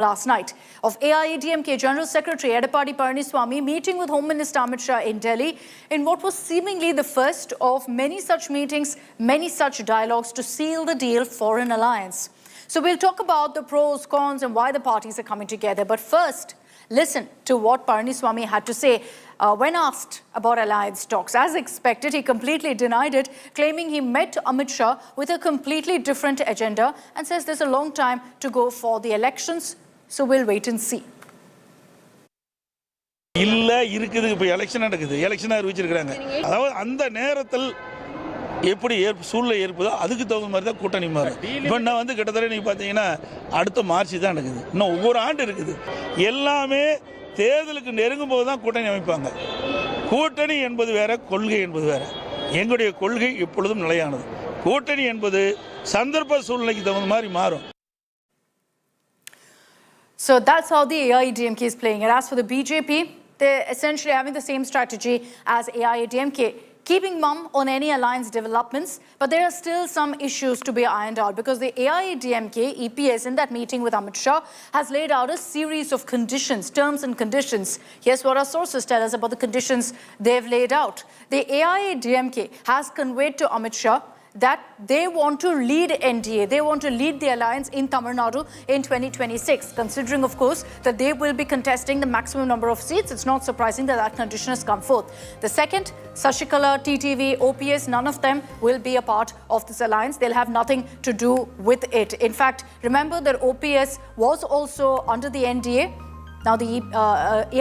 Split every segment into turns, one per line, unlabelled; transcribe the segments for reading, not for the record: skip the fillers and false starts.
last night of AIADMK General Secretary Edappadi Palaniswamy meeting with Home Minister Amit Shah in Delhi in what was seemingly the first of many such meetings, many such dialogues to seal the deal for an alliance. So we'll talk about the pros, cons and why the parties are coming together. But first, listen to what Palaniswamy had to say when asked about alliance talks. As expected, he completely denied it, claiming he met Amit Shah with a completely different agenda and says there's a long time to go for the elections. So we'll wait and see.
இல்ல இருக்குது இப்ப election நடக்குது election அறிவிச்சிருக்காங்க அதாவது அந்த நேரத்தில் எப்படி சூழ்நிலை ஏற்பதோ அதுக்கு தகுந்த மாதிரி தான் கூட்டணி மாறும் இப்போ நான் வந்து கிட்டத்தட்ட நீங்க பாத்தீங்கன்னா அடுத்த மார்ச் தான் நடக்குது இன்னும் ஒவ்வொரு ஆண்டு இருக்குது எல்லாமே தேர்தலுக்கு நெருங்கும் போது தான் கூட்டணி அமைப்பாங்க கூட்டணி என்பது வேற கொள்கை என்பது வேற எங்களுடைய கொள்கை எப்பொழுதும் நிலையானது கூட்டணி என்பது சந்தர்ப்ப சூழ்நிலைக்கு தகுந்த மாதிரி மாறும்.
So that's how the AIADMK is playing it. As for the BJP, they're essentially having the same strategy as AIADMK, keeping mum on any alliance developments, but there are still some issues to be ironed out because the AIADMK EPS in that meeting with Amit Shah has laid out a series of conditions, terms and conditions. Here's what our sources tell us about the conditions they've laid out. The AIADMK has conveyed to Amit Shah that they want to lead NDA, they want to lead the alliance in Tamil Nadu in 2026. Considering, of course, that they will be contesting the maximum number of seats, it's not surprising that that condition has come forth. The second, Sashikala, TTV, OPS, none of them will be a part of this alliance. They'll have nothing to do with it. In fact, remember that OPS was also under the NDA. Now the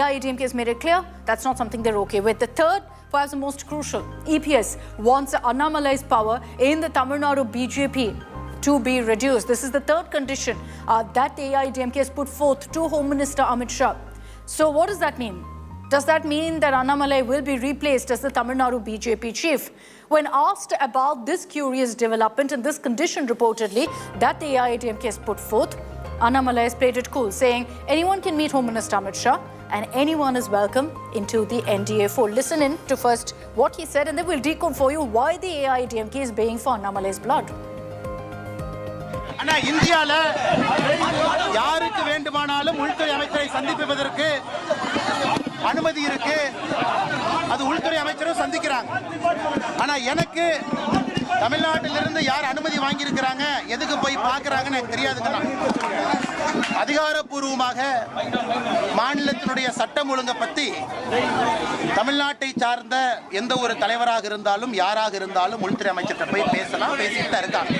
AIADMK has made it clear that's not something they're okay with. The third, perhaps the most crucial, EPS wants Annamalai's power in the Tamil Nadu BJP to be reduced. This is the third condition that the AIADMK has put forth to Home Minister Amit Shah. So what does that mean? Does that mean that Annamalai will be replaced as the Tamil Nadu BJP chief? When asked about this curious development and this condition reportedly that the AIADMK has put forth, Annamalai has played it cool, saying anyone can meet Home Minister Amit Shah and anyone is welcome into the NDA fold. Listen in to first what he said and then we'll decode for you why the AIADMK is baying for Annamalai's blood.
அண்ணா இந்தியால யாருக்கு வேண்டுமானாலும் உள்துறை அமைச்சரை சந்திப்பதற்கு அனுமதி இருக்கு அது உள்துறை அமைச்சரும் சந்திக்கிறாங்க ஆனா எனக்கு தமிழ்நாட்டிலிருந்து யார் அனுமதி வாங்கி இருக்காங்க எதுக்கு போய் பார்க்கறாங்கன்னு எனக்கு தெரியாதுங்கண்ணா அதிகாரப்பூர்வமாக மாநிலத்தினுடைய சட்டம் ஒழுங்கை பத்தி தமிழ்நாட்டை சார்ந்த எந்த ஒரு தலைவராக இருந்தாலும் யாராக இருந்தாலும் உள்துறை அமைச்சர்கிட்ட போய் பேசலாம் பேசிட்டு தான் இருக்காங்க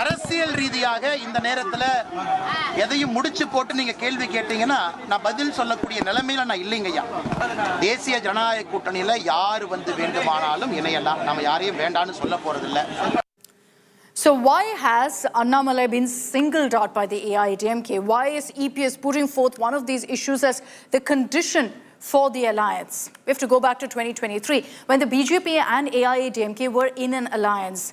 அரசியல் ரீதியாக இந்த நேரத்தில் எதையும் முடிச்சு போட்டு நீங்க கேள்வி கேட்டீங்கன்னா நான் பதில் சொல்லக்கூடிய நிலைமையில நான் இல்லைங்கய்யா தேசிய ஜனநாயக கூட்டணியில யார் வந்து வேண்டுமானாலும் இணையலாம் நம்ம யாரையும் வேண்டாம்னு சொல்ல போறதில்லை.
So why has Annamalai been singled out by the AIADMK? Why is EPS putting forth one of these issues as the condition for the alliance? We have to go back to 2023 when the BJP and AIADMK were in an alliance.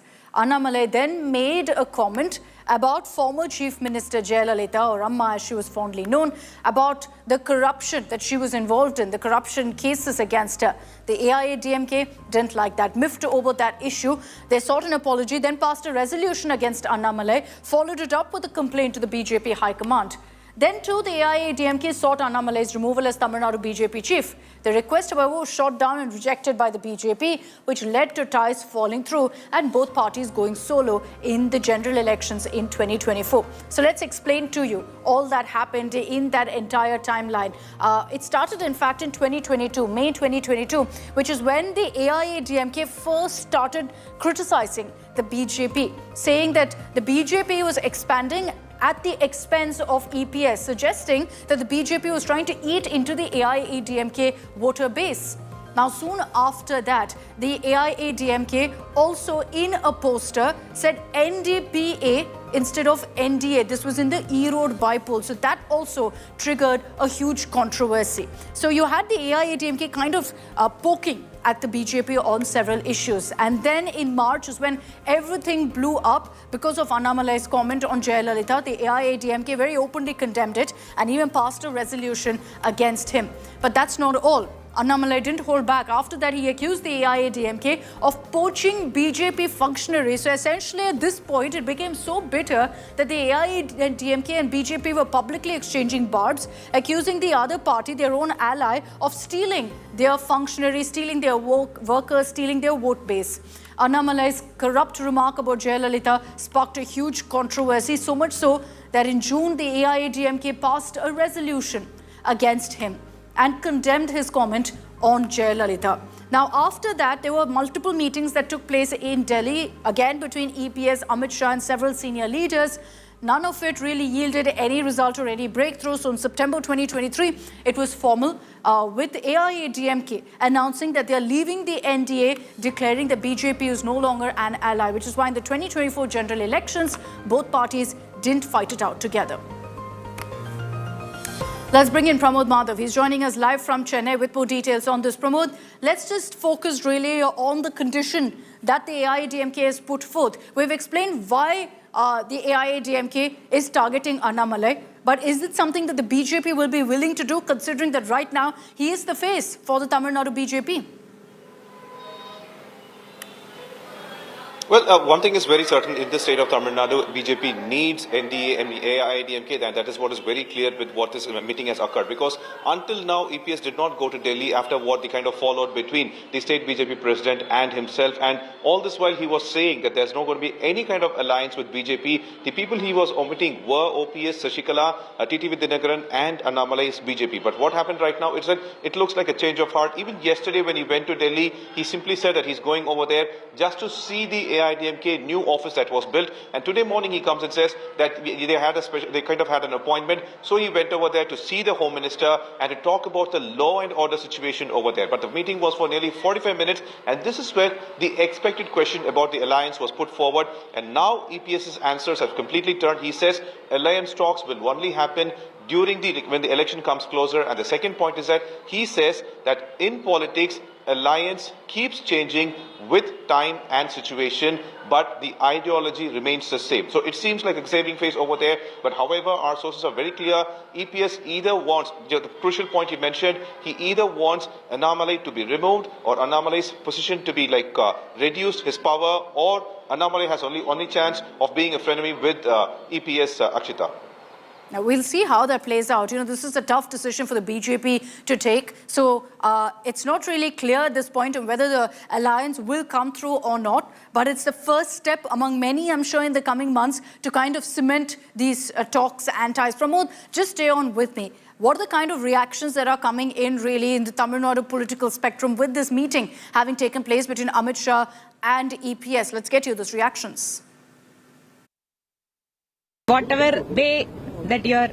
Annamalai then made a comment about former Chief Minister Jayalalitha, or Amma as she was fondly known, about the corruption that she was involved in, the corruption cases against her. The AIADMK didn't like that, miffed over that issue. They sought an apology, then passed a resolution against Annamalai, followed it up with a complaint to the BJP High Command. Then too, the AIADMK sought Annamalai's removal as Tamil Nadu BJP chief. The request, however, was shot down and rejected by the BJP, which led to ties falling through and both parties going solo in the general elections in 2024. So let's explain to you all that happened in that entire timeline. It started, in fact, in 2022, May 2022, which is when the AIADMK first started criticizing the BJP, saying that the BJP was expanding at the expense of EPS, suggesting that the BJP was trying to eat into the AIADMK voter base. Now, soon after that, the AIADMK also in a poster said NDPA instead of NDA. This was in the E-Road by-poll. So that also triggered a huge controversy. So you had the AIADMK kind of poking at the BJP on several issues. And then in March is when everything blew up because of Annamalai's comment on Jayalalitha. The AIADMK very openly condemned it and even passed a resolution against him. But that's not all. Annamalai didn't hold back. After that, he accused the AIADMK of poaching BJP functionaries. So essentially, at this point, it became so bitter that the AIADMK and BJP were publicly exchanging barbs, accusing the other party, their own ally, of stealing their functionaries, stealing their workers, stealing their vote base. Annamalai's corrupt remark about Jayalalitha sparked a huge controversy, so much so that in June, the AIADMK passed a resolution against him and condemned his comment on Jayalalitha. Now, after that, there were multiple meetings that took place in Delhi, again between EPS, Amit Shah and several senior leaders. None of it really yielded any result or any breakthrough. So in September 2023, it was formal with AIADMK announcing that they are leaving the NDA, declaring that BJP is no longer an ally, which is why in the 2024 general elections, both parties didn't fight it out together. Let's bring in Pramod Madhav. He's joining us live from Chennai with more details on this. Pramod, let's just focus really on the condition that the AIADMK has put forth. We've explained why the AIADMK is targeting Annamalai, but is it something that the BJP will be willing to do, considering that right now he is the face for the Tamil Nadu BJP?
Well, one thing is very certain in the state of Tamil Nadu, BJP needs NDA and AIADMK, and that is what is very clear with what this meeting has occurred. Because until now, EPS did not go to Delhi after what the kind of fallout between the state BJP president and himself. And all this while he was saying that there's not going to be any kind of alliance with BJP. The people he was omitting were OPS, Sashikala, TTV Dinagaran and Annamalai's BJP. But what happened right now is that it looks like a change of heart. Even yesterday when he went to Delhi, he simply said that he's going over there just to see the AIADMK new office that was built, and today morning he comes and says that they kind of had an appointment, so he went over there to see the Home Minister and to talk about the law and order situation over there. But the meeting was for nearly 45 minutes, and this is where the expected question about the alliance was put forward, and now EPS's answers have completely turned. He says alliance talks will only happen when the election comes closer, and the second point is that he says that in politics, alliance keeps changing with time and situation, but the ideology remains the same. So it seems like a saving face over there, but however, our sources are very clear. EPS either wants, the crucial point he mentioned, he either wants Annamalai to be removed or Annamalai's position to be reduced, his power, or Annamalai has only chance of being a frenemy with EPS, Akshita.
Now, we'll see how that plays out. You know, this is a tough decision for the BJP to take. So it's not really clear at this point on whether the alliance will come through or not. But it's the first step among many, I'm sure, in the coming months to kind of cement these talks and ties. Pramod, just stay on with me. What are the kind of reactions that are coming in really in the Tamil Nadu political spectrum with this meeting having taken place between Amit Shah and EPS? Let's get you those reactions.
Whatever way that you're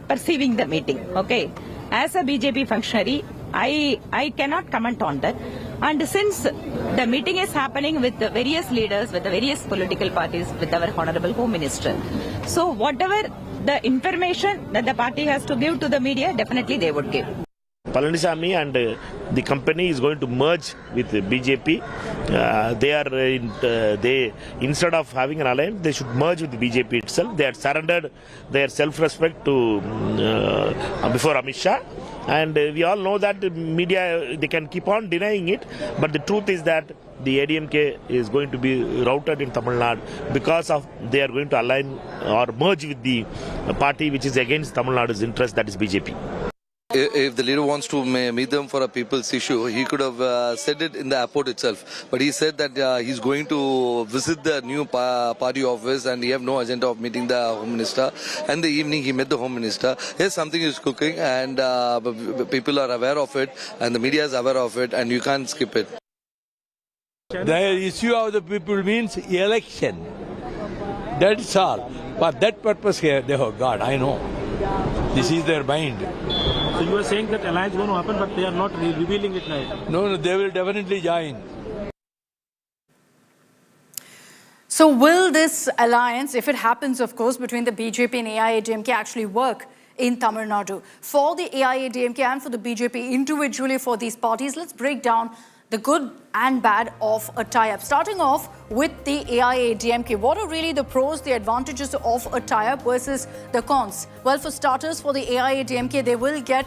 perceiving the meeting, okay? As a BJP functionary, I cannot comment on that. And since the meeting is happening with the various leaders, with the various political parties, with our Honorable Home Minister, so whatever the information that the party has to give to the media, definitely they would give.
Palanisamy and the company is going to merge with BJP. They instead of having an alliance, they should merge with BJP itself. They had surrendered their self-respect to before Amit Shah, and we all know that the media, they can keep on denying it, but the truth is that the ADMK is going to be routed in Tamil Nadu because of they are going to align or merge with the party which is against Tamil Nadu's interest, that is BJP.
If the leader wants to meet them for a people's issue, he could have said it in the airport itself. But he said that he's going to visit the new party office and he have no agenda of meeting the Home Minister. And the evening he met the Home Minister. Yes, something is cooking and people are aware of it and the media is aware of it and you can't skip it.
The issue of the people means election. That's all. For that purpose here, they have got, I know. This is their mind.
So you are saying that alliance is going to happen, but they are not revealing it now.
No, they will definitely join.
So will this alliance, if it happens, of course, between the BJP and AIADMK actually work in Tamil Nadu? For the AIADMK and for the BJP individually, for these parties, let's break down the good and bad of a tie-up. Starting off with the AIADMK, what are really the pros, the advantages of a tie-up versus the cons? Well, for starters, for the AIADMK, they will get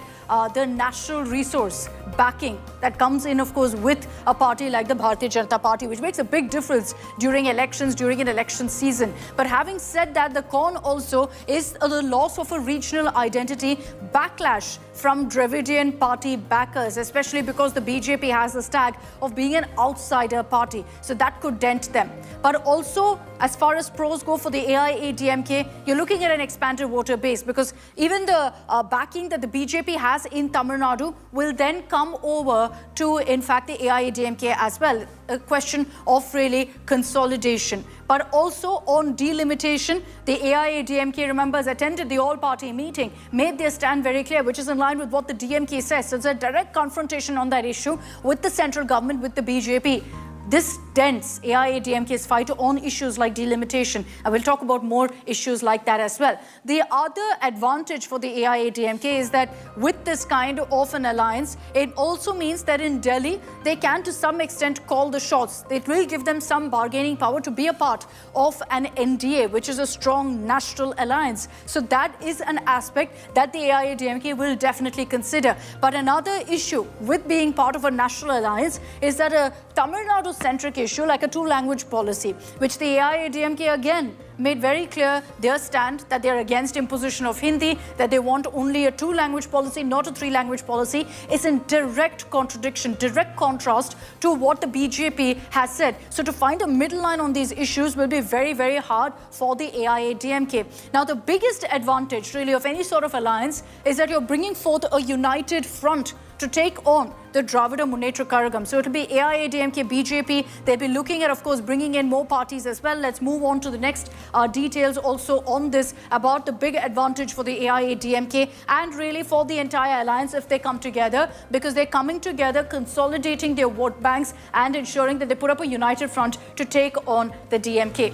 the national resource backing that comes in, of course, with a party like the Bharatiya Janata Party, which makes a big difference during elections, during an election season. But having said that, the con also is the loss of a regional identity, backlash from Dravidian party backers, especially because the BJP has the tag of being an outsider party. So that could dent them. But also, as far as pros go for the AIADMK, you're looking at an expanded voter base, because even the backing that the BJP has in Tamil Nadu will then come over to, in fact, the AIADMK as well. A question of really consolidation. But also on delimitation, the AIADMK, remember, has attended the all-party meeting, made their stand very clear, which is in line with what the DMK says. So it's a direct confrontation on that issue with the central government, with the BJP. This dents AIADMK's fight on issues like delimitation. I will talk about more issues like that as well. The other advantage for the AIADMK is that with this kind of an alliance, it also means that in Delhi, they can to some extent call the shots. It will give them some bargaining power to be a part of an NDA, which is a strong national alliance. So that is an aspect that the AIADMK will definitely consider. But another issue with being part of a national alliance is that a Tamil Nadu-centric issue like a two-language policy, which the AIADMK again made very clear their stand that they're against imposition of Hindi, that they want only a two-language policy, not a three-language policy, is in direct contradiction, direct contrast to what the BJP has said. So to find a middle line on these issues will be very, very hard for the AIADMK. Now, the biggest advantage really of any sort of alliance is that you're bringing forth a united front to take on the Dravida Munnetra Kazhagam. So it'll be AIADMK, BJP. They'll be looking at, of course, bringing in more parties as well. Let's move on to the next details also on this about the big advantage for the AIADMK and really for the entire alliance if they come together, because they're coming together, consolidating their vote banks and ensuring that they put up a united front to take on the DMK.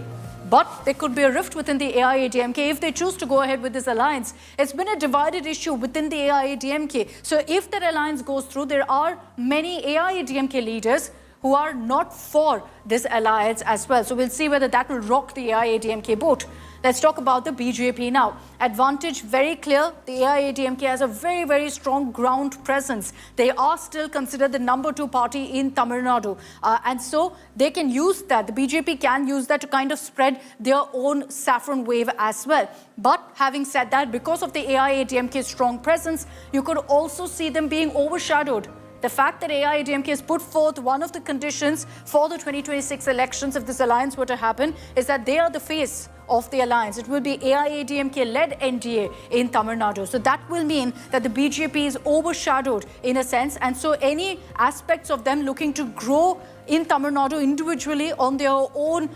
But there could be a rift within the AIADMK if they choose to go ahead with this alliance. It's been a divided issue within the AIADMK. So if that alliance goes through, there are many AIADMK leaders who are not for this alliance as well. So we'll see whether that will rock the AIADMK boat. Let's talk about the BJP now. Advantage very clear. The AIADMK has a very, very strong ground presence. They are still considered the number 2 party in Tamil Nadu. And so they can use that. The BJP can use that to kind of spread their own saffron wave as well. But having said that, because of the AIADMK's strong presence, you could also see them being overshadowed. The fact that AIADMK has put forth one of the conditions for the 2026 elections, if this alliance were to happen, is that they are the face of the alliance. It will be AIADMK-led NDA in Tamil Nadu. So that will mean that the BJP is overshadowed in a sense. And so any aspects of them looking to grow in Tamil Nadu individually on their own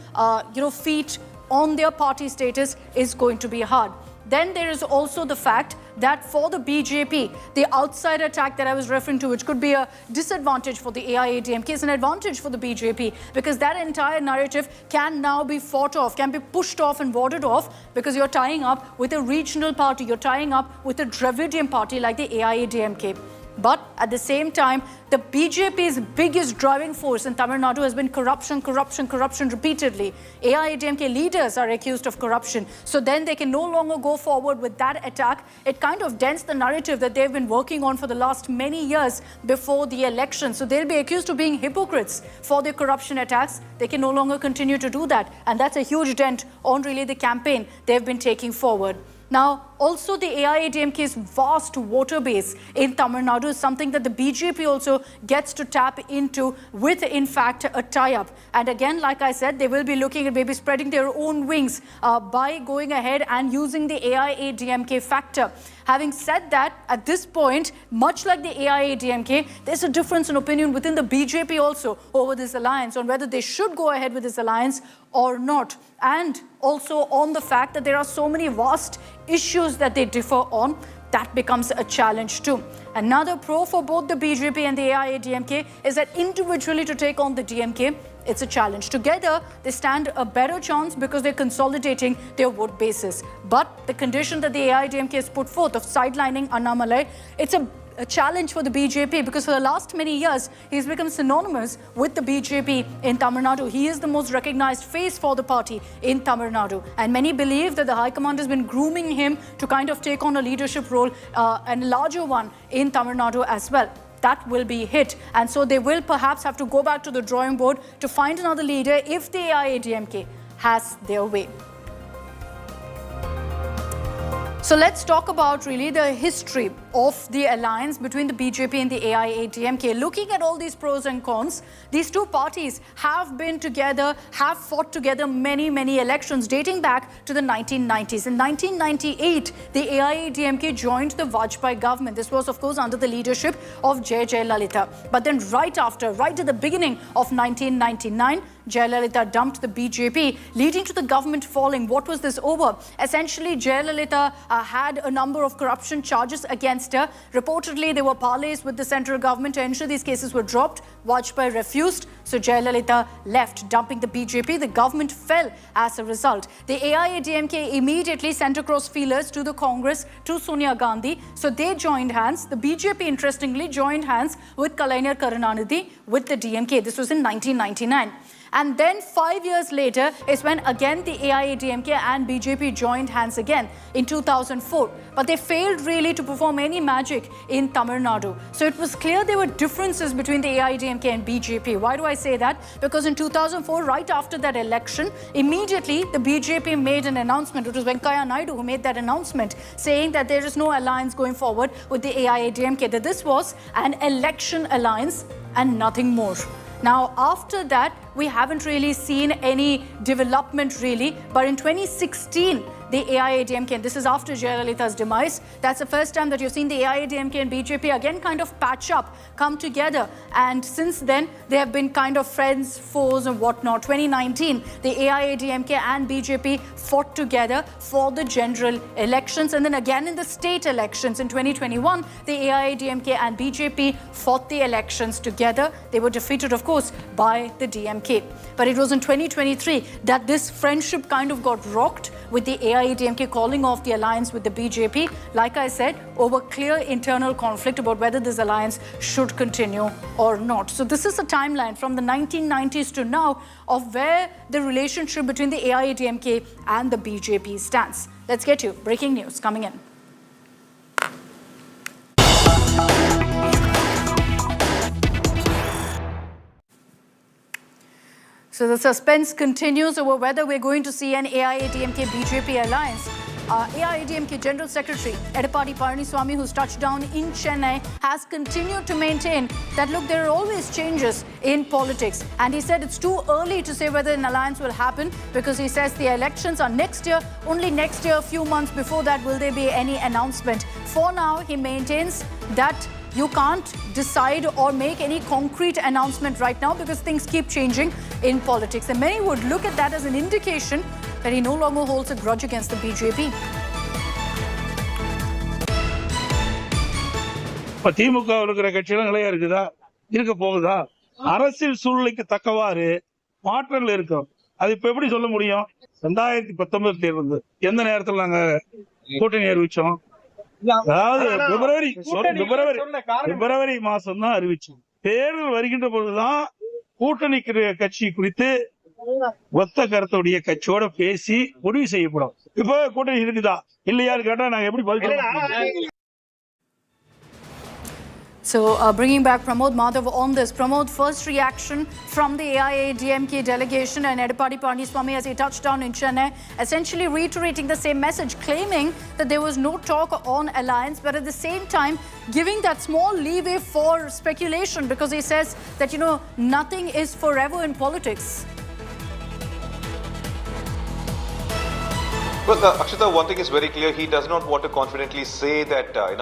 feet, on their party status, is going to be hard. Then there is also the fact that for the BJP, the outside attack that I was referring to, which could be a disadvantage for the AIADMK, is an advantage for the BJP, because that entire narrative can now be fought off, can be pushed off and warded off, because you're tying up with a regional party, you're tying up with a Dravidian party like the AIADMK. But at the same time, the BJP's biggest driving force in Tamil Nadu has been corruption, corruption, corruption repeatedly. AIADMK leaders are accused of corruption. So then they can no longer go forward with that attack. It kind of dents the narrative that they've been working on for the last many years before the election. So they'll be accused of being hypocrites for their corruption attacks. They can no longer continue to do that. And that's a huge dent on really the campaign they've been taking forward. Now, also the AIADMK's vast voter base in Tamil Nadu is something that the BJP also gets to tap into with, in fact, a tie-up. And again, like I said, they will be looking at maybe spreading their own wings by going ahead and using the AIADMK factor. Having said that, at this point, much like the AIADMK, there's a difference in opinion within the BJP also over this alliance on whether they should go ahead with this alliance or not. And also on the fact that there are so many vast issues that they differ on, that becomes a challenge too. Another pro for both the BJP and the AIADMK is that individually to take on the DMK, it's a challenge. Together, they stand a better chance because they're consolidating their vote bases. But the condition that the AIADMK has put forth of sidelining Annamalai, it's a challenge for the BJP, because for the last many years, he's become synonymous with the BJP in Tamil Nadu. He is the most recognized face for the party in Tamil Nadu. And many believe that the High Command has been grooming him to kind of take on a leadership role, and a larger one in Tamil Nadu as well. That will be hit. And so they will perhaps have to go back to the drawing board to find another leader if the AIADMK has their way. So let's talk about really the history of the alliance between the BJP and the AIADMK. Looking at all these pros and cons, these two parties have been together, have fought together many elections dating back to the 1990s. In 1998, the AIADMK joined the Vajpayee government. This was, of course, under the leadership of Jayalalitha. But then right at the beginning of 1999, Jayalalitha dumped the BJP, leading to the government falling. What was this over? Essentially, Jayalalitha had a number of corruption charges against her. Reportedly, there were parleys with the central government to ensure these cases were dropped. Vajpayee refused, so Jayalalitha left, dumping the BJP. The government fell as a result. The AIADMK immediately sent across feelers to the Congress, to Sonia Gandhi. So they joined hands. The BJP, interestingly, joined hands with Kalaignar Karunanidhi, with the DMK. This was in 1999. And then 5 years later is when again the AIADMK and BJP joined hands again in 2004. But they failed really to perform any magic in Tamil Nadu. So it was clear there were differences between the AIADMK and BJP. Why do I say that? Because in 2004, right after that election, immediately the BJP made an announcement. It was Venkaiah Naidu who made that announcement, saying that there is no alliance going forward with the AIADMK, that this was an election alliance and nothing more. Now, after that, we haven't really seen any development really. But in 2016, the AIADMK, and this is after Jayalalitha's demise, that's the first time that you've seen the AIADMK and BJP again kind of patch up, come together. And since then, they have been kind of friends, foes and whatnot. 2019, the AIADMK and BJP fought together for the general elections. And then again in the state elections in 2021, the AIADMK and BJP fought the elections together. They were defeated, of course, by the DMK. But it was in 2023 that this friendship kind of got rocked, with the AIADMK calling off the alliance with the BJP, like I said, over clear internal conflict about whether this alliance should continue or not. So this is a timeline from the 1990s to now of where the relationship between the AIADMK and the BJP stands. Let's get you breaking news coming in. So the suspense continues over whether we're going to see an AIADMK BJP alliance. AIADMK General Secretary Edappadi Palaniswamy, who's touched down in Chennai, has continued to maintain that, look, there are always changes in politics. And he said it's too early to say whether an alliance will happen, because he says the elections are next year. Only next year, a few months before that, will there be any announcement. For now, he maintains that you can't decide or make any concrete announcement right now because things keep changing in politics. And many would look at that as an indication that he no longer holds a grudge against the BJP.
இப்ப திமுக இருக்கிற கட்சிகளும் நிலையா இருக்குதா, இருக்க போகுதா? அரசியல் சூழ்நிலைக்கு தக்கவாறு மாற்றங்கள் இருக்கும். அது இப்ப எப்படி சொல்ல முடியும்? 2019 தேர்தல் எந்த நேரத்தில் நாங்க கூட்டணி அறிவிச்சோம்? அதாவது பிப்ரவரி மாசம் தான் அறிவிச்சோம். தேர்தல் வருகின்ற பொழுதுதான் கூட்டணி கட்சி குறித்து ஒத்த கருத்துடைய கட்சியோட பேசி முடிவு செய்யப்படும். இப்ப கூட்டணி இருக்குதா இல்லையான்னு கேட்டா நாங்க எப்படி பதில் சொல்ல?
So bringing back Pramod Madhav on this. Pramod, first reaction from the AIADMK delegation and Edappadi Palaniswamy as he touched down in Chennai, essentially reiterating the same message, claiming that there was no talk on alliance, but at the same time giving that small leeway for speculation, because he says that, you know, nothing is forever in politics.
Well, Akshita, one thing is very clear. He does not want to confidently say that there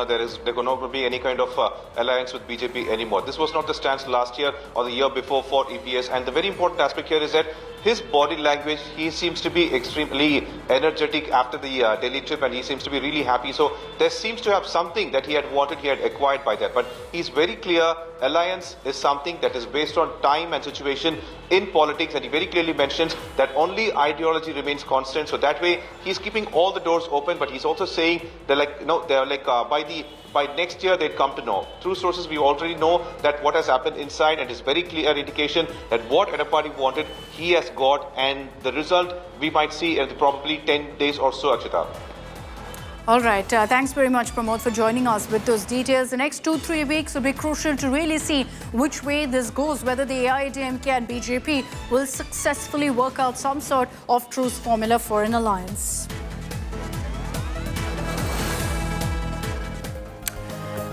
going to be any kind of alliance with BJP anymore. This was not the stance last year or the year before for EPS. And the very important aspect here is that his body language, he seems to be extremely energetic after the Delhi trip, and he seems to be really happy. So there seems to have something that he had wanted, he had acquired by that. But he's very clear, alliance is something that is based on time and situation in politics, and he very clearly mentions that only ideology remains constant. So that way, he's keeping all the doors open, but he's also saying by next year they'd come to know. Through sources, we already know that what has happened inside, and it's very clear indication that what Edappadi wanted, he has got, and the result we might see in probably 10 days or so, Akshita.
All right. Thanks very much, Pramod, for joining us with those details. The next 2-3 weeks will be crucial to really see which way this goes, whether the AIADMK and BJP will successfully work out some sort of truce formula for an alliance.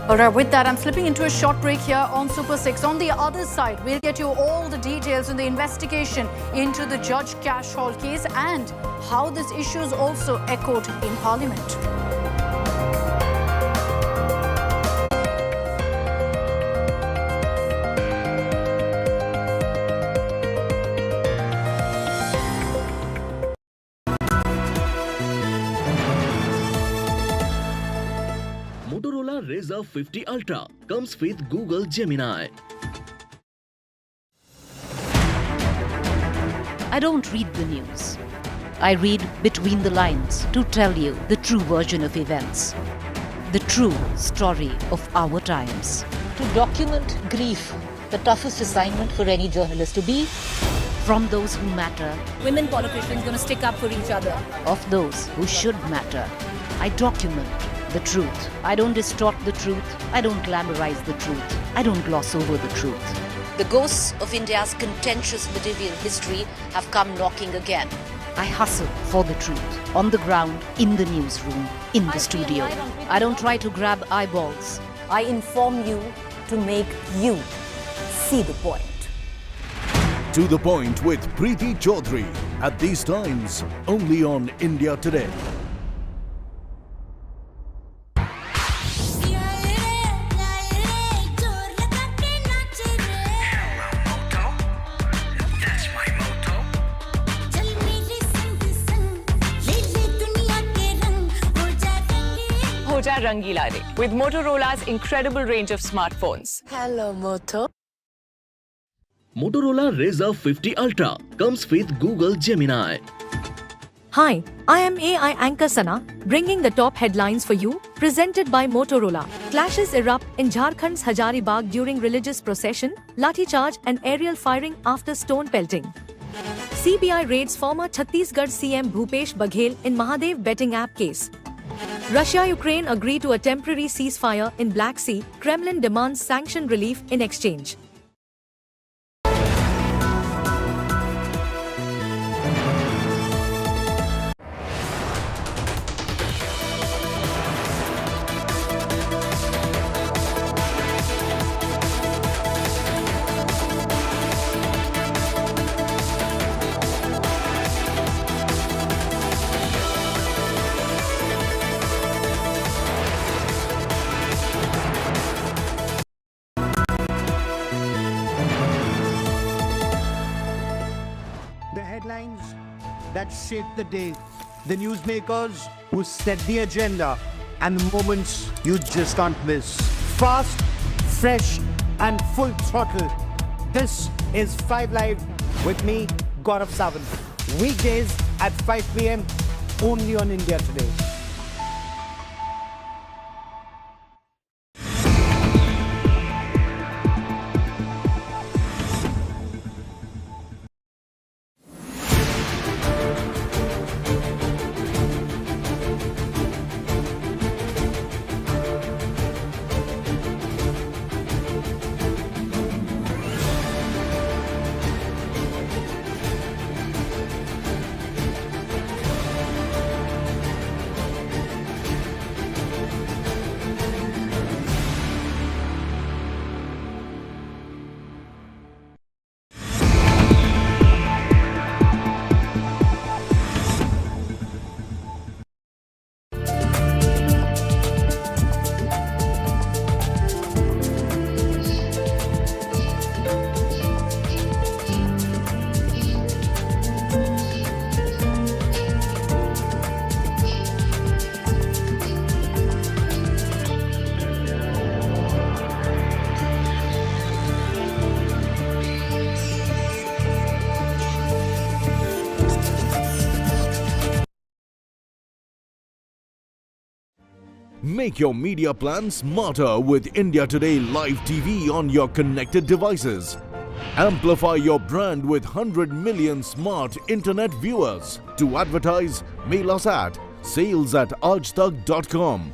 All right, with that, I'm slipping into a short break here on Super 6. On the other side, we'll get you all the details on the investigation into the Judge Cash Hall case and how this issue is also echoed in Parliament.
Razr 50 Ultra comes with Google Gemini.
I don't read the news. I read between the lines to tell you the true version of events, the true story of our times.
To document grief, the toughest assignment for any journalist to be.
From those who matter.
Women politicians going to stick up for each other.
Of those who should matter. I document the truth. I don't distort the truth. I don't glamorize the truth. I don't gloss over the truth.
The ghosts of India's contentious medieval history have come knocking again.
I hustle for the truth. On the ground, in the newsroom, in the studio. I don't try to grab eyeballs.
I inform you to make you see the point.
To the Point with Preeti Chaudhary. At these times, only on India Today.
With Motorola's incredible range of smartphones.
Hello, Moto.
Motorola Razr 50 Ultra comes with Google Gemini.
Hi, I am AI anchor Sana, bringing the top headlines for you, presented by Motorola. Clashes erupt in Jharkhand's Hazaribagh during religious procession, lathi charge and aerial firing after stone pelting. CBI raids former Chhattisgarh CM Bhupesh Baghel in Mahadev betting app case. Russia-Ukraine agree to a temporary ceasefire in Black Sea. Kremlin demands sanction relief in exchange.
That shaped the day, the newsmakers who set the agenda, and the moments you just can't miss. Fast, fresh, and full throttle. This is 5 Live with me, Gaurav Sawant. Weekdays at 5 p.m. only on India Today.
Make your media plan smarter with India Today Live TV on your connected devices. Amplify your brand with 100 million smart internet viewers. To advertise, mail us at sales@aajtak.com.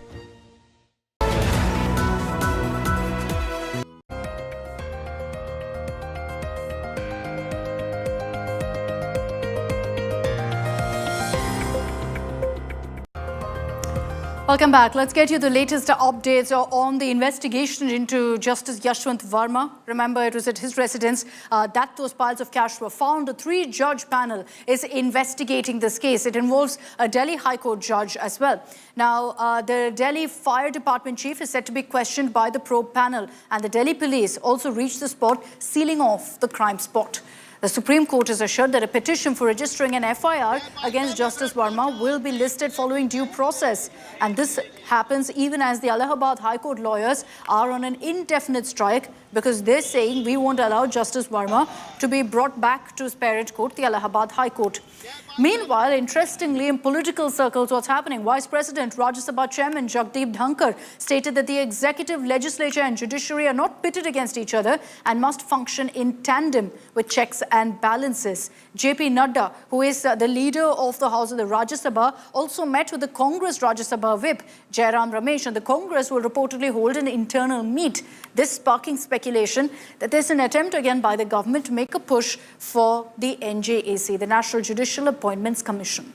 Welcome back. Let's get you the latest updates on the investigation into Justice Yashwant Verma. Remember, it was at his residence that those piles of cash were found. The 3-judge panel is investigating this case. It involves a Delhi High Court judge as well. Now, the Delhi Fire Department chief is said to be questioned by the probe panel, and the Delhi police also reached the spot, sealing off the crime spot. The Supreme Court has assured that a petition for registering an FIR against Justice Verma will be listed following due process. And this happens even as the Allahabad High Court lawyers are on an indefinite strike because they're saying we won't allow Justice Verma to be brought back to his parent court, the Allahabad High Court. Meanwhile, interestingly, in political circles, what's happening? Vice President, Rajya Sabha Chairman Jagdeep Dhankar stated that the executive, legislature and judiciary are not pitted against each other and must function in tandem with checks and balances. JP Nadda, who is the leader of the House of the Rajya Sabha, also met with the Congress Rajya Sabha whip, Jairam Ramesh, and the Congress will reportedly hold an internal meet. This sparking speculation that there's an attempt again by the government to make a push for the NJAC, the National Judicial Appointments Commission.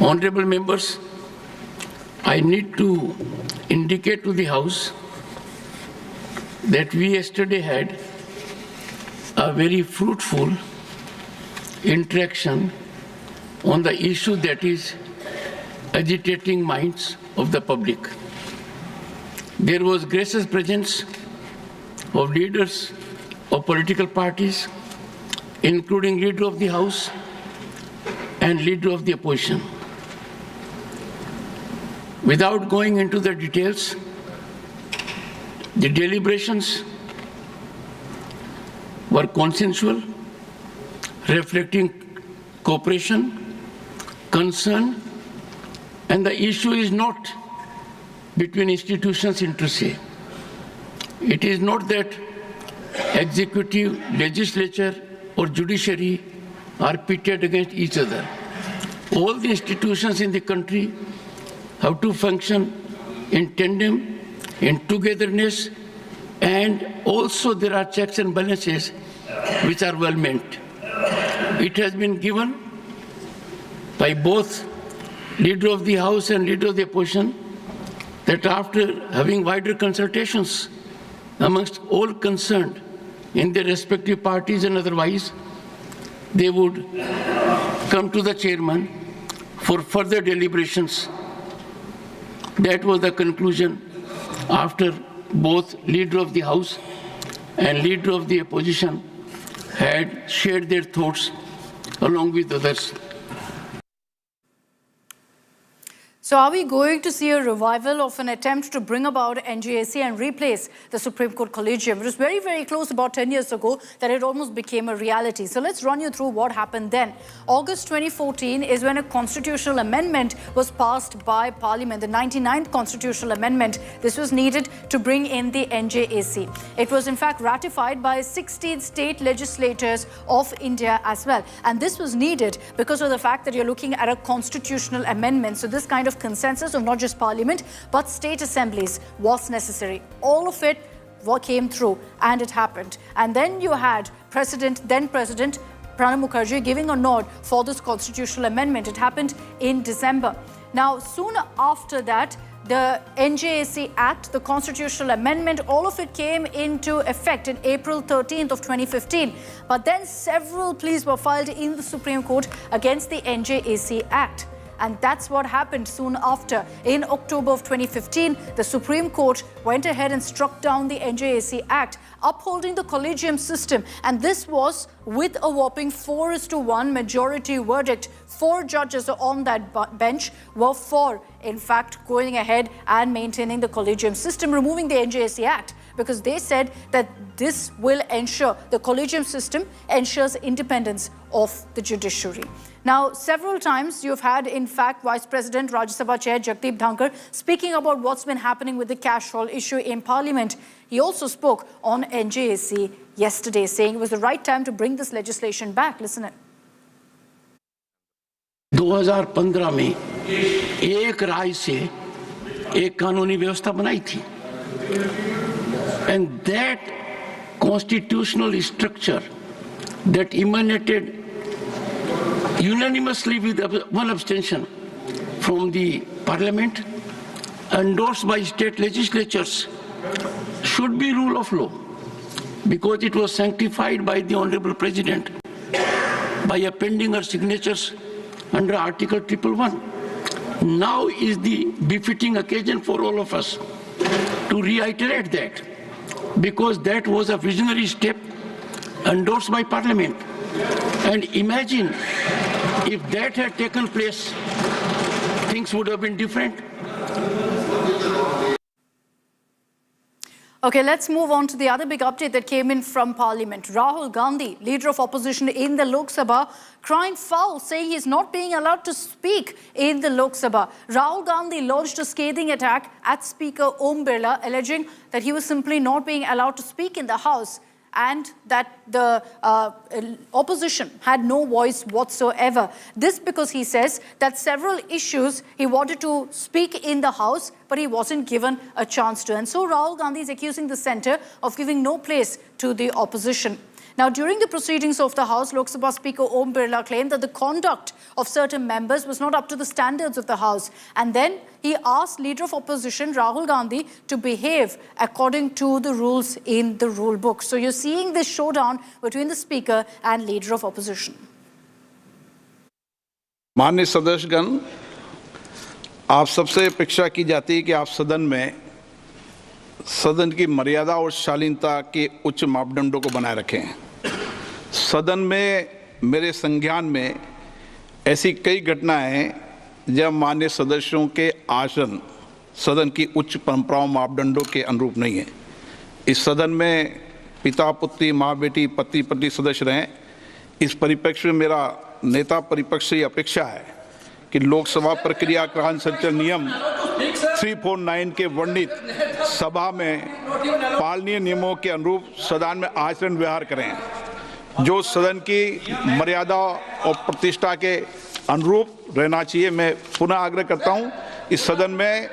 Honorable members, I need to indicate to the House that we yesterday had a very fruitful interaction on the issue that is agitating minds of the public. There was gracious presence of leaders of political parties, including leader of the House and leader of the opposition. Without going into the details, the deliberations were consensual, reflecting cooperation, concern, and the issue is not between institutions inter se. It is not that executive, legislature, or judiciary are pitted against each other. All the institutions in the country have to function in tandem, in togetherness, and also there are checks and balances which are well meant. It has been given by both leader of the House and leader of the opposition that after having wider consultations amongst all concerned in their respective parties and otherwise, they would come to the chairman for further deliberations. That was the conclusion after both leader of the House and leader of the opposition had shared their thoughts along with others.
So are we going to see a revival of an attempt to bring about NJAC and replace the Supreme Court Collegium? It was very, very close about 10 years ago that it almost became a reality. So let's run you through what happened then. August 2014 is when a constitutional amendment was passed by Parliament, the 99th constitutional amendment. This was needed to bring in the NJAC. It was in fact ratified by 16 state legislators of India as well. And this was needed because of the fact that you're looking at a constitutional amendment. So this kind of consensus of not just Parliament but state assemblies was necessary. All of it came through and it happened. And then you had then President Pranab Mukherjee giving a nod for this constitutional amendment. It happened in December. Now, soon after that, the NJAC Act, the constitutional amendment, all of it came into effect in April 13th of 2015. But then several pleas were filed in the Supreme Court against the NJAC Act. And that's what happened soon after. In October of 2015, the Supreme Court went ahead and struck down the NJAC Act, upholding the collegium system. And this was with a whopping 4:1 majority verdict. 4 judges on that bench were for, in fact, going ahead and maintaining the collegium system, removing the NJAC Act, because they said that this will ensure, the collegium system ensures independence of the judiciary. Now, several times you've had, in fact, Vice President Rajya Sabha Chair Jagdeep Dhankar speaking about what's been happening with the cash haul issue in Parliament. He also spoke on NJAC yesterday, saying it was the right time to bring this legislation back. Listen in.
2015 में एक राय से एक कानूनी व्यवस्था बनाई थी, and that constitutional structure that emanated unanimously with one abstention from the Parliament, endorsed by state legislatures, should be rule of law, because it was sanctified by the Honorable President by appending her signatures under Article 111. Now is the befitting occasion for all of us to reiterate that, because that was a visionary step endorsed by Parliament. And imagine if that had taken place, things would have been different.
Okay, let's move on to the other big update that came in from Parliament. Rahul Gandhi, leader of opposition in the Lok Sabha, crying foul, saying he's not being allowed to speak in the Lok Sabha. Rahul Gandhi launched a scathing attack at Speaker Om Birla, alleging that he was simply not being allowed to speak in the House, and that the opposition had no voice whatsoever. This because he says that several issues he wanted to speak in the House, but he wasn't given a chance to. And so Rahul Gandhi is accusing the centre of giving no place to the opposition. Now, during the proceedings of the House, Lok Sabha Speaker Om Birla claimed that the conduct of certain members was not up to the standards of the House. And then he asked Leader of Opposition Rahul Gandhi to behave according to the rules in the rule book. So you're seeing this showdown between the Speaker and Leader of Opposition.
माननीय सदस्यगण, आप सबसे अपेक्षा की जाती है कि आप सदन में सदन की मर्यादा और शालीनता के उच्च मापदंडों को बनाए रखें। सदन में मेरे संज्ञान में ऐसी कई घटनाएं हैं जब माननीय सदस्यों के आसन सदन की उच्च परंपराओं मापदंडों के अनुरूप नहीं है। इस सदन में पिता पुत्री, माँ बेटी, पति पत्नी सदस्य रहें। इस परिप्रेक्ष्य में मेरा नेता परिपक्ष से अपेक्षा है कि लोकसभा प्रक्रिया कानून संचालन नियम 349 के वर्णित सभा में पालनीय नियमों के अनुरूप सदन में आचरण व्यवहार करें, जो सदन की मर्यादा और प्रतिष्ठा के अनुरूप रहना चाहिए। मैं पुनः आग्रह करता हूं, इस सदन में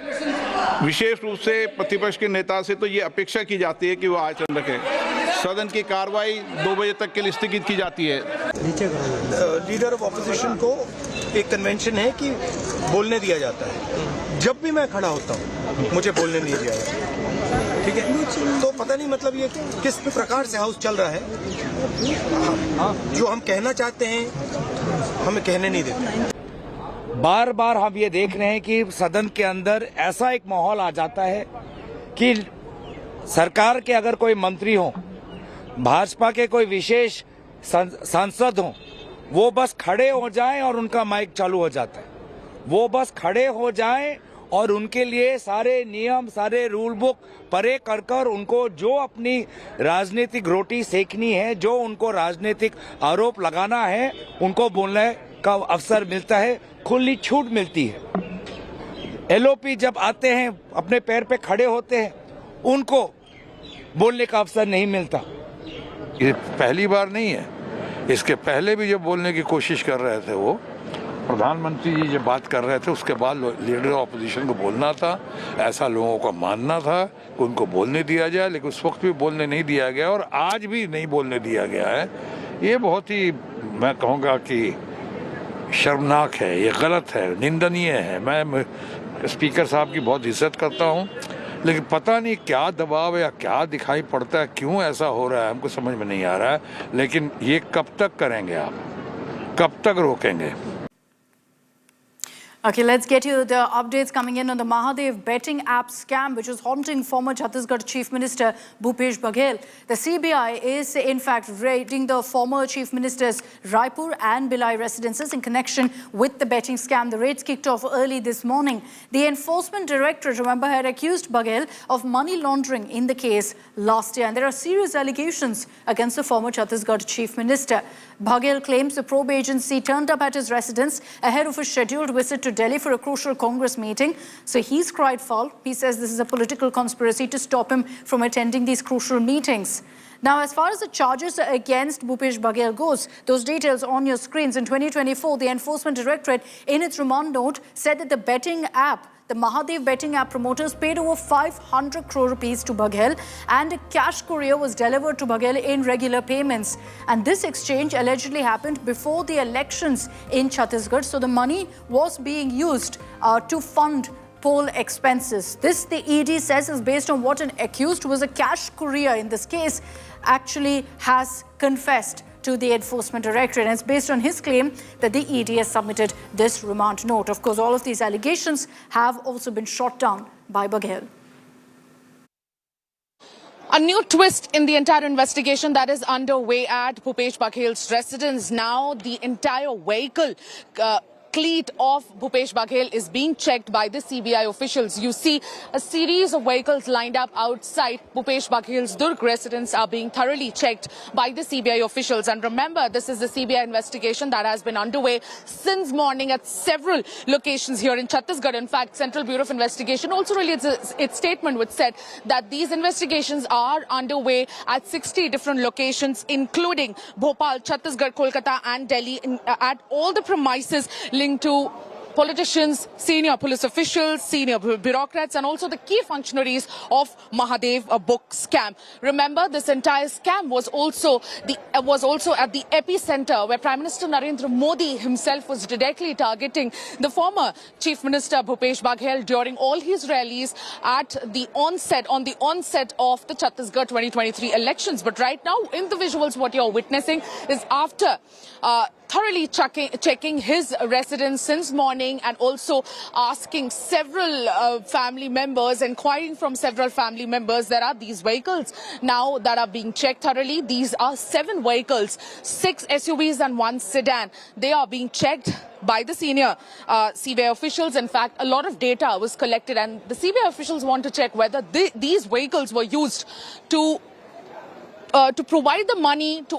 विशेष रूप से प्रतिपक्ष के नेता से तो ये अपेक्षा की जाती है कि वो आचरण रखें। सदन की कार्रवाई 2 बजे तक के लिए स्थगित की जाती है।
लीडर ऑफ ऑपोजिशन को एक कन्वेंशन है कि बोलने दिया जाता है। जब भी मैं खड़ा होता हूँ मुझे बोलने नहीं दिया जाता, ठीक है? तो पता नहीं मतलब ये किस प्रकार से हाउस चल रहा है। जो हम कहना चाहते हैं हमें कहने नहीं देते।
बार बार हम ये देख रहे हैं कि सदन के अंदर ऐसा एक माहौल आ जाता है कि सरकार के अगर कोई मंत्री हो, भाजपा के कोई विशेष सांसद हो, वो बस खड़े हो जाएं और उनका माइक चालू हो जाता है। वो बस खड़े हो जाएं और उनके लिए सारे नियम, सारे रूल बुक परे कर कर उनको जो अपनी राजनीतिक रोटी सेकनी है, जो उनको राजनीतिक आरोप लगाना है, उनको बोलने का अवसर मिलता है, खुली छूट मिलती है। एलओपी जब आते हैं, अपने पैर पे खड़े होते हैं, उनको बोलने का अवसर नहीं मिलता।
ये पहली बार नहीं है, इसके पहले भी जब बोलने की कोशिश कर रहे थे वो प्रधानमंत्री जी जब बात कर रहे थे, उसके बाद लीडर ऑफ अपोजिशन को बोलना था, ऐसा लोगों का मानना था कि उनको बोलने दिया जाए, लेकिन उस वक्त भी बोलने नहीं दिया गया और आज भी नहीं बोलने दिया गया है। ये बहुत ही, मैं कहूँगा कि शर्मनाक है, ये गलत है, निंदनीय है। मैं स्पीकर साहब की बहुत इज्जत करता हूँ, लेकिन पता नहीं क्या दबाव या क्या दिखाई पड़ता है, क्यों ऐसा हो रहा है, हमको समझ में नहीं आ रहा है। लेकिन ये कब तक करेंगे आप, कब तक रोकेंगे?
Okay, let's get you the updates coming in on the Mahadev betting app scam, which is haunting former Chhattisgarh Chief Minister Bhupesh Baghel. The CBI is in fact raiding the former Chief Minister's Raipur and Bhilai residences in connection with the betting scam. The raids kicked off early this morning. The Enforcement Directorate, remember, had accused Baghel of money laundering in the case last year. And there are serious allegations against the former Chhattisgarh Chief Minister. Baghel claims the probe agency turned up at his residence ahead of a scheduled visit to Delhi for a crucial Congress meeting. So he's cried foul. He says this is a political conspiracy to stop him from attending these crucial meetings. Now, as far as the charges against Bhupesh Baghel goes, those details on your screens. In 2024, the Enforcement Directorate, in its remand note, said that the betting app, the Mahadev betting app promoters, paid over 500 crore rupees to Baghel, and a cash courier was delivered to Baghel in regular payments. And this exchange allegedly happened before the elections in Chhattisgarh. So the money was being used to fund poll expenses. This, the ED says, is based on what an accused, who was a cash courier in this case, actually has confessed to the Enforcement Directorate. And it's based on his claim that the ED has submitted this remand note. Of course, all of these allegations have also been shot down by Baghel.
A new twist in the entire investigation that is underway at Bhupesh Baghel's residence. Now the entire vehicle fleet of Bhupesh Baghel is being checked by the CBI officials. You see a series of vehicles lined up outside Bhupesh Baghel's Durg residence are being thoroughly checked by the CBI officials. And remember, this is the CBI investigation that has been underway since morning at several locations here in Chhattisgarh. In fact, Central Bureau of Investigation also released its statement, which said that these investigations are underway at 60 different locations, including Bhopal, Chhattisgarh, Kolkata and Delhi, at all the premises linked to politicians, senior police officials, senior bureaucrats and also the key functionaries of Mahadev book scam. Remember, this entire scam was also at the epicenter, where Prime Minister Narendra Modi himself was directly targeting the former Chief Minister Bhupesh Baghel during all his rallies on the onset of the Chhattisgarh 2023 elections. But right now, in the visuals, what you're witnessing is after thoroughly checking his residence since morning and also asking several family members, inquiring from several family members. There are these vehicles now that are being checked thoroughly. These are 7 vehicles, 6 SUVs and 1 sedan. They are being checked by the senior CBI officials. In fact, a lot of data was collected and the CBI officials want to check whether these vehicles were used to provide the money to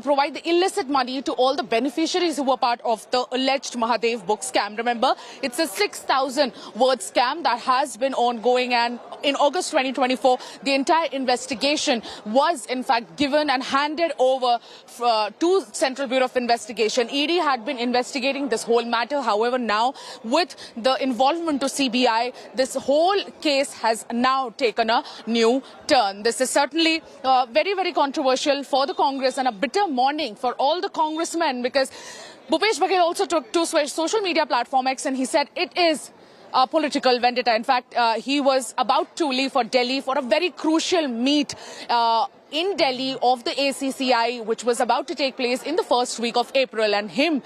provide the illicit money to all the beneficiaries who were part of the alleged Mahadev book scam. Remember, it's a 6,000 word scam that has been ongoing, and in August 2024, the entire investigation was in fact given and handed over to Central Bureau of Investigation. ED had been investigating this whole matter. However, now with the involvement to CBI, this whole case has now taken a new turn. This is certainly very, very controversial for the Congress and a bitter morning for all the congressmen, because Bhupesh Baghel also took to social media platform X and he said it is a political vendetta. In fact, he was about to leave for Delhi for a very crucial meet in Delhi of the ACCI, which was about to take place in the first week of April, and him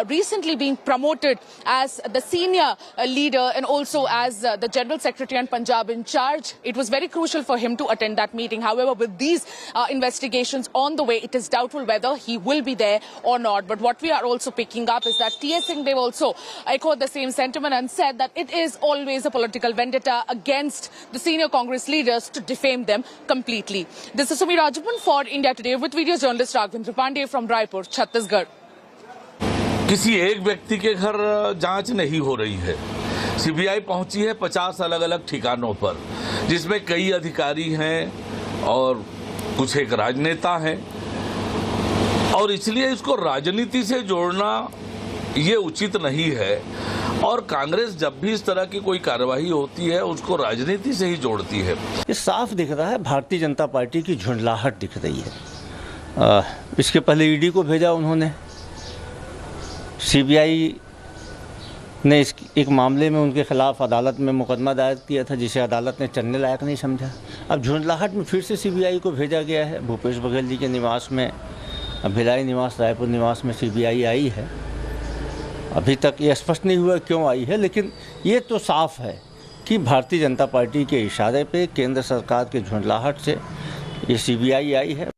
recently being promoted as the senior leader and also as the General Secretary and Punjab in charge. It was very crucial for him to attend that meeting. However, with these investigations on the way, it is doubtful whether he will be there or not. But what we are also picking up is that T.S. Singhdev also echoed the same sentiment and said that it is always a political vendetta against the senior Congress leaders to defame them completely. This is Sumi Rajapan for India Today with video journalist Raghavendra Pandey from Raipur, Chhattisgarh.
किसी एक व्यक्ति के घर जांच नहीं हो रही है। सीबीआई पहुंची है 50 अलग-अलग ठिकानों पर, जिसमें कई अधिकारी हैं और कुछ एक राजनेता हैं, और इसलिए इसको राजनीति से जोड़ना ये उचित नहीं है। और कांग्रेस जब भी इस तरह की कोई कार्रवाई होती है उसको राजनीति से ही जोड़ती है।
ये साफ दिख रहा है, भारतीय जनता पार्टी की झुंझलाहट दिख रही है। इसके पहले ईडी को भेजा उन्होंने, सीबीआई ने इस एक मामले में उनके खिलाफ अदालत में मुकदमा दायर किया था, जिसे अदालत ने चलने लायक नहीं समझा। अब झुंझलाहट में फिर से सीबीआई को भेजा गया है। भूपेश बघेल जी के निवास में, भिलाई निवास, रायपुर निवास में सीबीआई आई है अभी तक ये स्पष्ट नहीं हुआ क्यों आई है, लेकिन ये तो साफ है कि भारतीय जनता पार्टी के इशारे पे केंद्र सरकार के झुंझलाहट से ये सीबीआई आई है।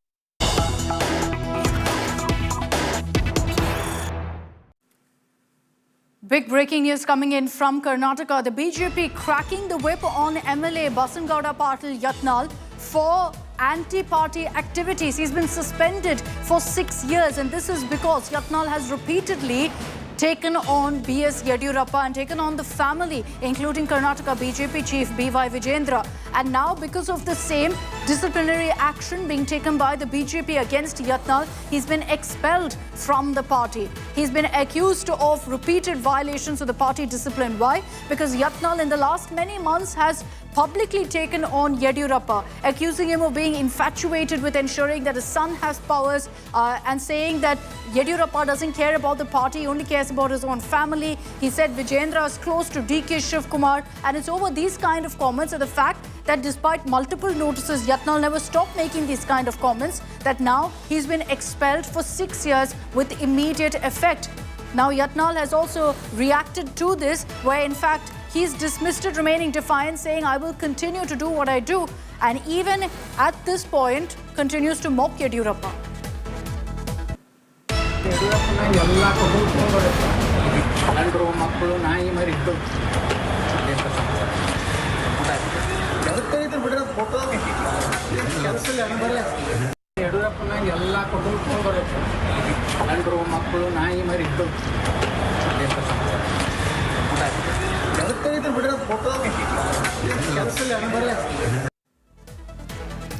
Big breaking news coming in from Karnataka. The BJP cracking the whip on MLA Basangauda Patil Yatnal for anti-party activities. He's been suspended for 6 years, and this is because Yatnal has repeatedly taken on B.S. Yediyurappa and taken on the family, including Karnataka BJP chief B.Y. Vijendra. And now, because of the same disciplinary action being taken by the BJP against Yatnal, he's been expelled from the party. He's been accused of repeated violations of the party discipline. Why? Because Yatnal in the last many months has publicly taken on Yediyurappa, accusing him of being infatuated with ensuring that his son has powers and saying that Yediyurappa doesn't care about the party, he only cares about his own family. He said Vijendra is close to DK Shiv Kumar, and it's over these kind of comments and the fact that despite multiple notices, Yatnal never stopped making these kind of comments, that now he's been expelled for 6 years with immediate effect. Now Yatnal has also reacted to this, where in fact he's dismissed it, remaining defiant, saying, I will continue to do what I do, and even at this point continues to mock Yediyurappa.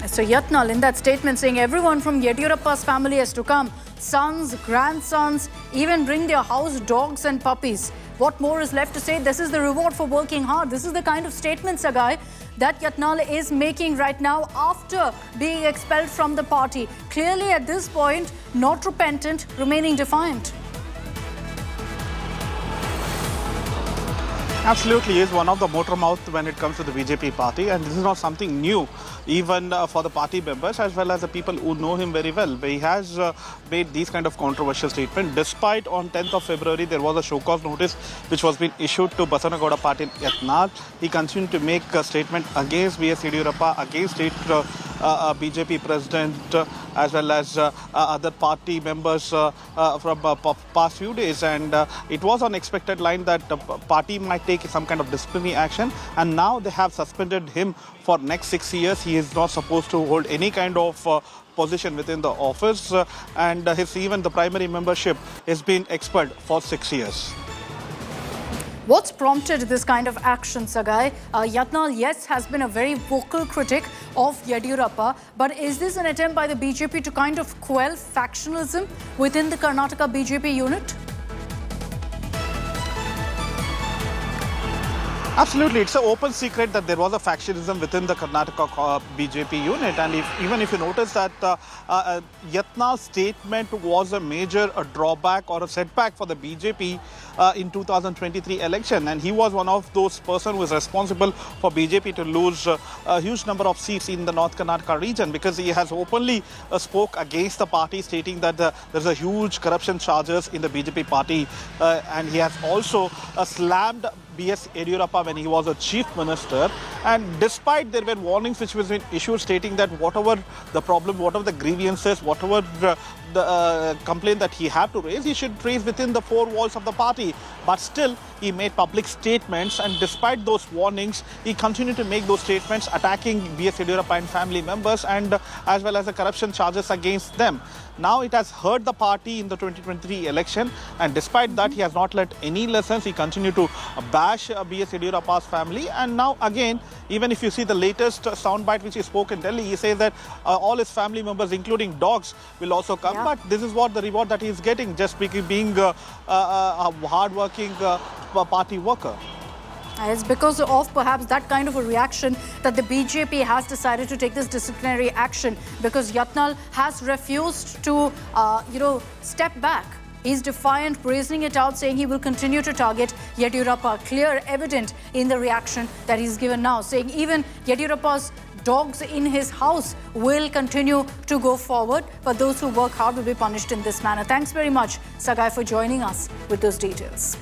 So Yatnal in that statement saying everyone from Yediyurappa's family has to come, sons, grandsons, even bring their house dogs and puppies. What more is left to say? This is the reward for working hard. This is the kind of statement, Sagai, that Yatnal is making right now after being expelled from the party. Clearly at this point, not repentant, remaining defiant.
Absolutely, he is one of the motor mouth when it comes to the BJP party, and this is not something new, even for the party members as well as the people who know him very well. But he has made these kind of controversial statements. Despite on 10th of February, there was a show cause notice which was being issued to Basangauda Patil Yatnal. He continued to make a statement against B.S. Yediyurappa, against state BJP president, as well as other party members from past few days. And it was an unexpected line that the party might take some kind of disciplinary action, and now they have suspended him for next 6 years. He is not supposed to hold any kind of position within the office, and even the primary membership has been expelled for 6 years.
What's prompted this kind of action, Sagai? Yatnal, yes, has been a very vocal critic of Yediyurappa, but is this an attempt by the BJP to kind of quell factionalism within the Karnataka BJP unit?
Absolutely, it's an open secret that there was a factionism within the Karnataka BJP unit, and even if you notice that Yatnal's statement was a major drawback or a setback for the BJP in 2023 election, and he was one of those persons who was responsible for BJP to lose a huge number of seats in the North Karnataka region, because he has openly spoke against the party, stating that there's a huge corruption charges in the BJP party, and he has also slammed B.S. Yediyurappa when he was a chief minister. And despite there were warnings which was issued stating that whatever the problem, whatever the grievances, whatever the complaint that he had to raise, he should raise within the four walls of the party. But still, he made public statements, and despite those warnings, he continued to make those statements attacking B.S. Yediyurappa and family members, and as well as the corruption charges against them. Now it has hurt the party in the 2023 election, and despite that, he has not learnt any lessons. He continued to bash B.S. Yediyurappa's family, and now again, even if you see the latest soundbite which he spoke in Delhi, he says that all his family members, including dogs, will also come. Yeah. But this is what the reward that he is getting, just being a hard-working party worker.
It's because of perhaps that kind of a reaction that the BJP has decided to take this disciplinary action, because Yatnal has refused to, step back. He's defiant, brazening it out, saying he will continue to target Yediyurappa. Clear, evident in the reaction that he's given now, saying even Yediyurappa's dogs in his house will continue to go forward, but those who work hard will be punished in this manner. Thanks very much, Sagai, for joining us with those details.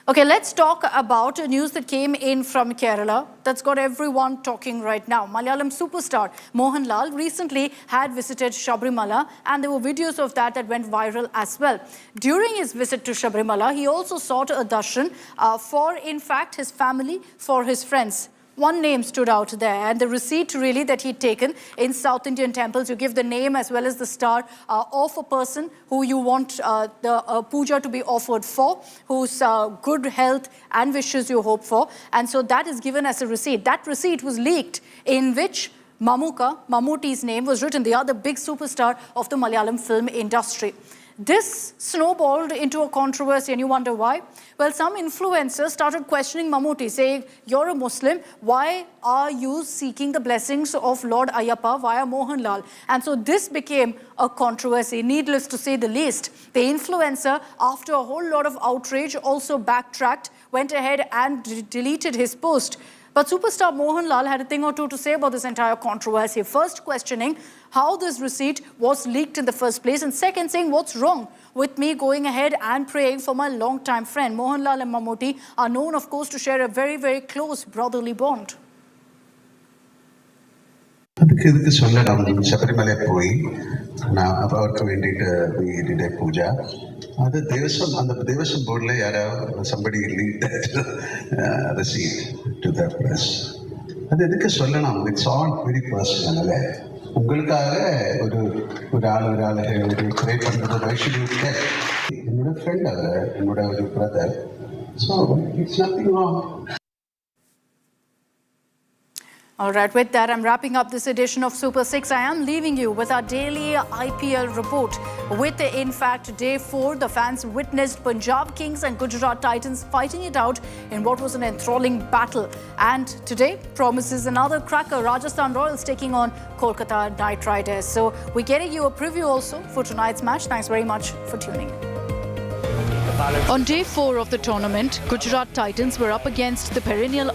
Okay, let's talk about a news that came in from Kerala that's got everyone talking right now. Malayalam superstar Mohanlal recently had visited Sabrimala, and there were videos of that went viral as well. During his visit to Sabrimala, he also sought a darshan for, in fact, his family, for his friends. One name stood out there, and the receipt really that he'd taken in South Indian temples, you give the name as well as the star of a person who you want the puja to be offered for, whose good health and wishes you hope for. And so that is given as a receipt. That receipt was leaked, in which Mammootty's name was written, the other big superstar of the Malayalam film industry. This snowballed into a controversy, and you wonder why? Well, some influencers started questioning Mammootty, saying, you're a Muslim, why are you seeking the blessings of Lord Ayyappa via Mohanlal? And so this became a controversy, needless to say the least. The influencer, after a whole lot of outrage, also backtracked, went ahead and deleted his post. But superstar Mohanlal had a thing or two to say about this entire controversy. First, questioning how this receipt was leaked in the first place, and second, saying, what's wrong with me going ahead and praying for my long-time friend? Mohanlal and Mammootty are known, of course, to share a very, very close brotherly bond.
This Sabrimala about we did a puja. The Devasam board somebody leaked that receipt to the press. It's all very personal. Pray why should you tell? A friend, a brother. So it's nothing wrong.
All right, with that, I'm wrapping up this edition of Super 6. I am leaving you with our daily IPL report. With, in fact, day 4, the fans witnessed Punjab Kings and Gujarat Titans fighting it out in what was an enthralling battle. And today promises another cracker, Rajasthan Royals taking on Kolkata Knight Riders. So we're getting you a preview also for tonight's match. Thanks very much for tuning in. On day 4 of the tournament, Gujarat Titans were up against the perennial